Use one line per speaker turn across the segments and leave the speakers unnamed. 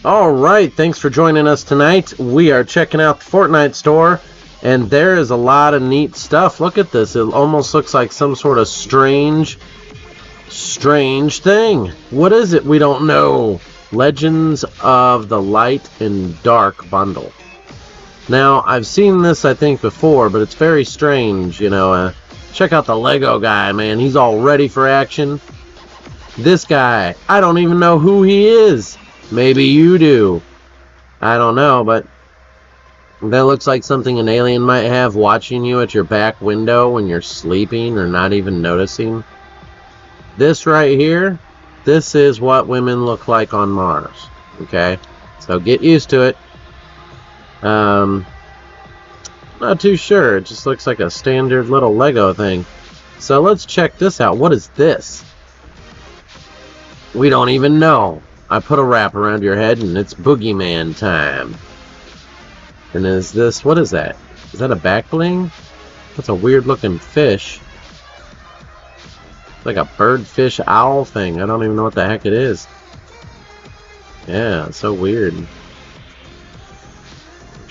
Alright, thanks for joining us tonight. We are checking out the Fortnite store, and there is a lot of neat stuff. Look at this. It almost looks like some sort of strange thing. What is it? We don't know. Legends of the Light and Dark bundle. Now, I've seen this, I think, before, but it's very strange, you know. Check out the Lego guy, man. He's all ready for action. This guy, I don't even know who he is. Maybe you do. I don't know, but that looks like something an alien might have watching you at your back window when you're sleeping or not even noticing. This right here, this is what women look like on Mars. Okay? So get used to it. Not too sure. It just looks like a standard little Lego thing. So let's check this out. What is this? We don't even know. I put a wrap around your head and it's boogeyman time. And is this, what is that? Is that a back bling? That's a weird looking fish. It's like a bird, fish, owl thing. I don't even know what the heck it is. Yeah, it's so weird. What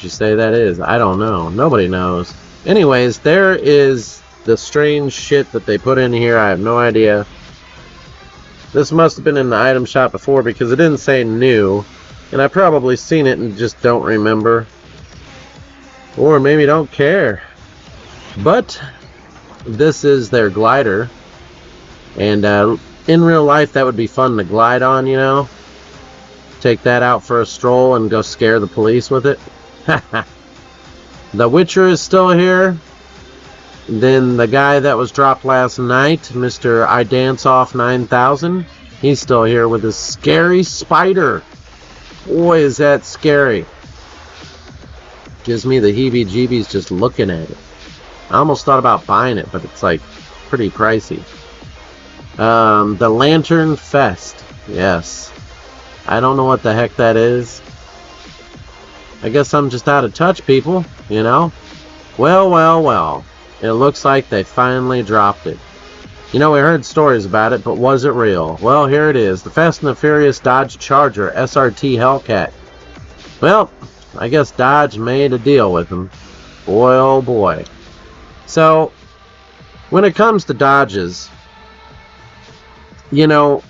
you say that is? I don't know. Nobody knows. Anyways, there is the strange shit that they put in here. I have no idea. This must have been in the item shop before because it didn't say new. And I probably seen it and just don't remember. Or maybe don't care. But this is their glider. And in real life that would be fun to glide on, you know. Take that out for a stroll and go scare the police with it. The Witcher is still here. Then the guy that was dropped last night, Mr. I Dance Off 9000, he's still here with his scary spider. Boy, is that scary. Gives me the heebie-jeebies just looking at it. I almost thought about buying it, but it's like pretty pricey. The Lantern Fest. Yes. I don't know what the heck that is. I guess I'm just out of touch, people, you know? Well. It looks like they finally dropped it. You know, we heard stories about it, but was it real? Well, here it is. The Fast and the Furious Dodge Charger SRT Hellcat. Well, I guess Dodge made a deal with them. Boy, oh boy. So, when it comes to Dodges, you know,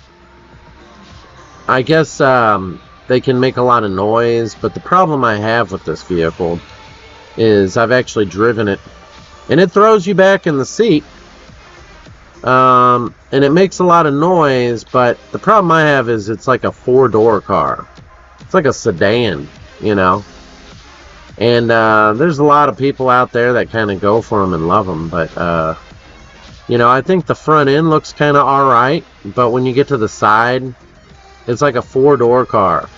I guess they can make a lot of noise, but the problem I have with this vehicle is I've actually driven it, and it throws you back in the seat, and it makes a lot of noise, but the problem I have is it's like a four-door car. It's like a sedan, you know, and there's a lot of people out there that kind of go for them and love them, but you know, I think the front end looks kind of alright, but when you get to the side, it's like a four-door car.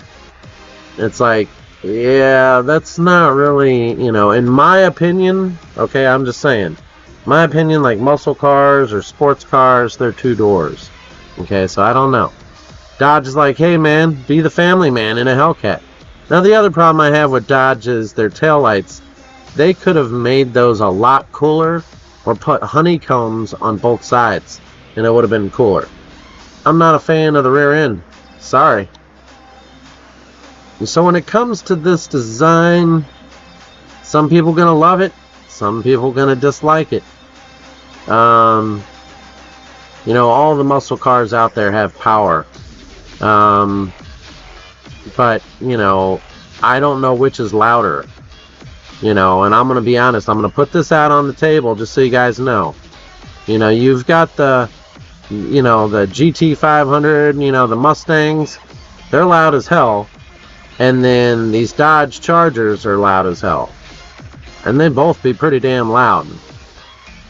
It's like, yeah, that's not really, you know, in my opinion, okay, I'm just saying, my opinion, like muscle cars or sports cars, they're two doors. Okay, so I don't know. Dodge is like, hey man, be the family man in a Hellcat. Now the other problem I have with Dodge is their taillights. They could have made those a lot cooler or put honeycombs on both sides, and it would have been cooler. I'm not a fan of the rear end. Sorry. And so when it comes to this design, some people gonna love it, some people gonna dislike it. You know, all the muscle cars out there have power. But, you know, I don't know which is louder. You know, and I'm gonna be honest, I'm gonna put this out on the table just so you guys know. You know, you've got the, you know, the GT500, you know, the Mustangs, they're loud as hell. And then these Dodge Chargers are loud as hell. And they both be pretty damn loud.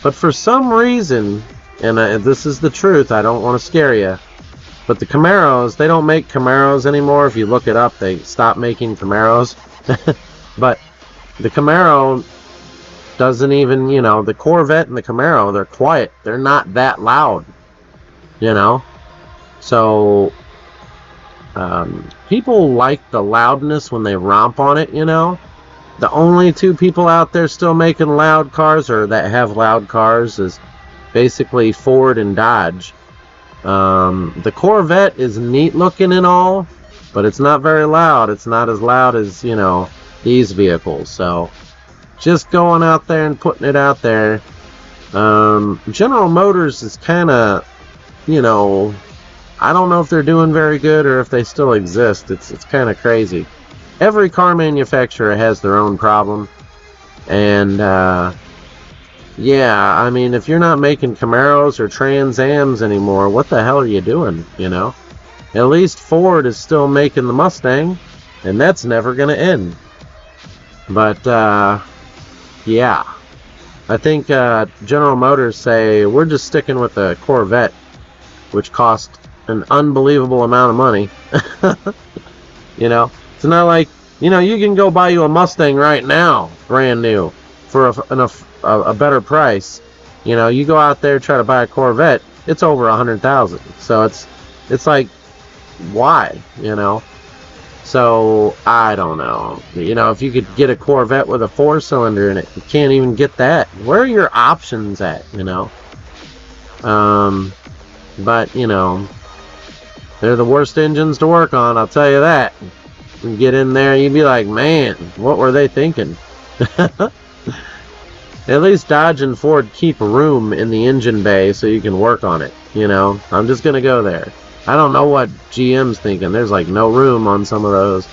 But for some reason, and this is the truth, I don't want to scare you, but the Camaros, they don't make Camaros anymore. If you look it up, they stopped making Camaros. But the Camaro doesn't even, you know, the Corvette and the Camaro, they're quiet. They're not that loud, you know. So people like the loudness when they romp on it, you know. The only two people out there still making loud cars, or that have loud cars, is basically Ford and Dodge. The Corvette is neat looking and all, but it's not very loud. It's not as loud as, you know, these vehicles. So just going out there and putting it out there. General Motors is kind of, you know, I don't know if they're doing very good or if they still exist. It's kind of crazy. Every car manufacturer has their own problem. And, yeah, I mean, if you're not making Camaros or Trans Ams anymore, what the hell are you doing, you know? At least Ford is still making the Mustang, and that's never going to end. But, yeah. I think General Motors say, we're just sticking with the Corvette, which cost an unbelievable amount of money. You know, it's not like, you know, you can go buy you a Mustang right now, brand new, for a better price. You know, you go out there try to buy a Corvette, it's over $100,000. So it's like, why? You know. So I don't know. You know, if you could get a Corvette with a 4-cylinder in it, you can't even get that. Where are your options at? You know. But you know, they're the worst engines to work on. I'll tell you that. You get in there, you'd be like, man, what were they thinking? At least Dodge and Ford keep room in the engine bay so you can work on it. You know, I'm just gonna go there. I don't know what GM's thinking. There's like no room on some of those.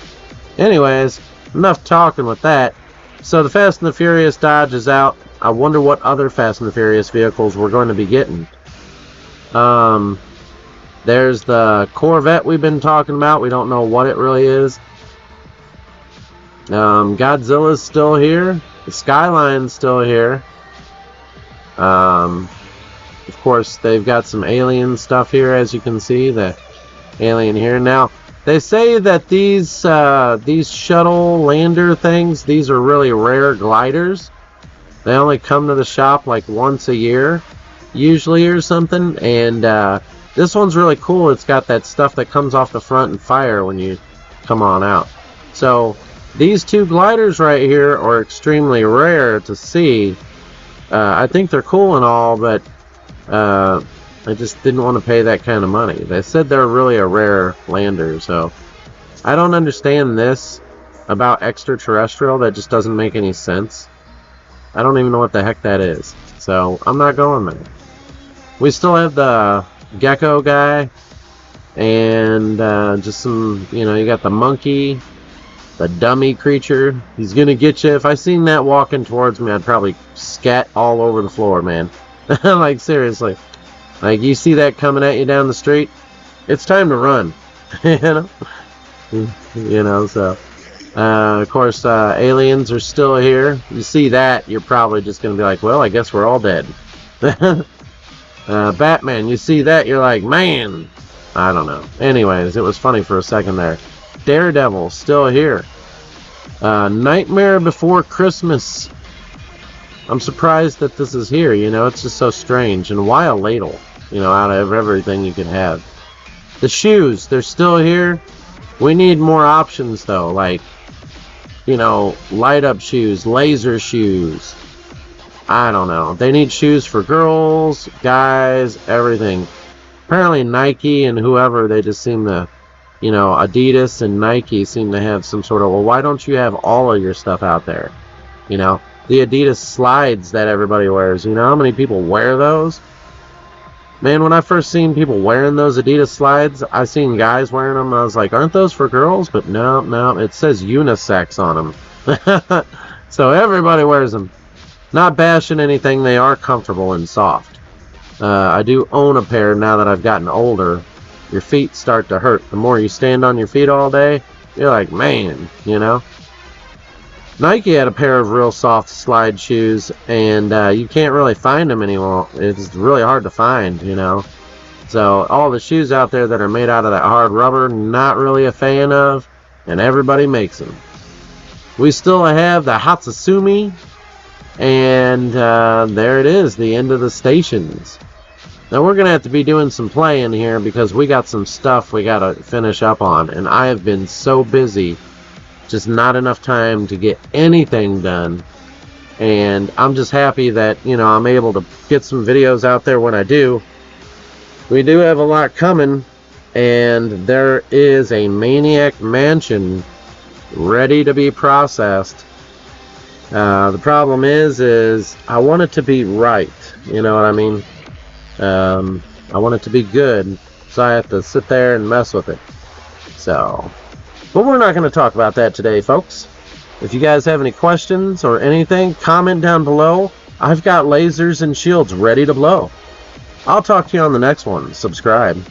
Anyways, enough talking with that. So the Fast and the Furious Dodge is out. I wonder what other Fast and the Furious vehicles we're going to be getting. There's the Corvette we've been talking about. We don't know what it really is. Godzilla's still here. The Skyline's still here. Of course, they've got some alien stuff here, as you can see. The alien here. Now, they say that these shuttle lander things, these are really rare gliders. They only come to the shop like once a year, usually, or something. And this one's really cool. It's got that stuff that comes off the front and fire when you come on out. So these two gliders right here are extremely rare to see. I think they're cool and all, but I just didn't want to pay that kind of money. They said they're really a rare lander, so I don't understand this about extraterrestrial. That just doesn't make any sense. I don't even know what the heck that is, so I'm not going there. We still have the gecko guy, and just some, you know, you got the monkey, the dummy creature. He's gonna get you. If I seen that walking towards me, I'd probably scat all over the floor, man. Like, seriously. Like, you see that coming at you down the street, it's time to run. You know, so of course, aliens are still here. You see that, you're probably just gonna be like, well, I guess we're all dead. Batman, you see that, you're like, man, I don't know. Anyways, it was funny for a second there. Daredevil still here. Nightmare Before Christmas. I'm surprised that this is here, you know, it's just so strange. And why a ladle, you know, out of everything you could have. The shoes, they're still here. We need more options, though, like, you know, light up shoes, laser shoes. I don't know. They need shoes for girls, guys, everything. Apparently Nike and whoever, they just seem to, you know, Adidas and Nike seem to have some sort of, well, why don't you have all of your stuff out there? You know, the Adidas slides that everybody wears. You know how many people wear those? Man, when I first seen people wearing those Adidas slides, I seen guys wearing them. I was like, aren't those for girls? But no, it says unisex on them. So everybody wears them. Not bashing anything, they are comfortable and soft. I do own a pair now that I've gotten older. Your feet start to hurt. The more you stand on your feet all day, you're like, man, you know. Nike had a pair of real soft slide shoes, and you can't really find them anymore. It's really hard to find, you know. So all the shoes out there that are made out of that hard rubber, not really a fan of, and everybody makes them. We still have the Hatsasumi, and there it is, the end of the stations. Now we're going to have to be doing some playing here because we got some stuff we got to finish up on, and I have been so busy. Just not enough time to get anything done, and I'm just happy that, you know, I'm able to get some videos out there when I do. We do have a lot coming. and there is a Maniac Mansion ready to be processed. The problem is I want it to be right. You know what I mean? I want it to be good, so I have to sit there and mess with it. So, but we're not going to talk about that today, folks. If you guys have any questions or anything, comment down below. I've got lasers and shields ready to blow. I'll talk to you on the next one. Subscribe.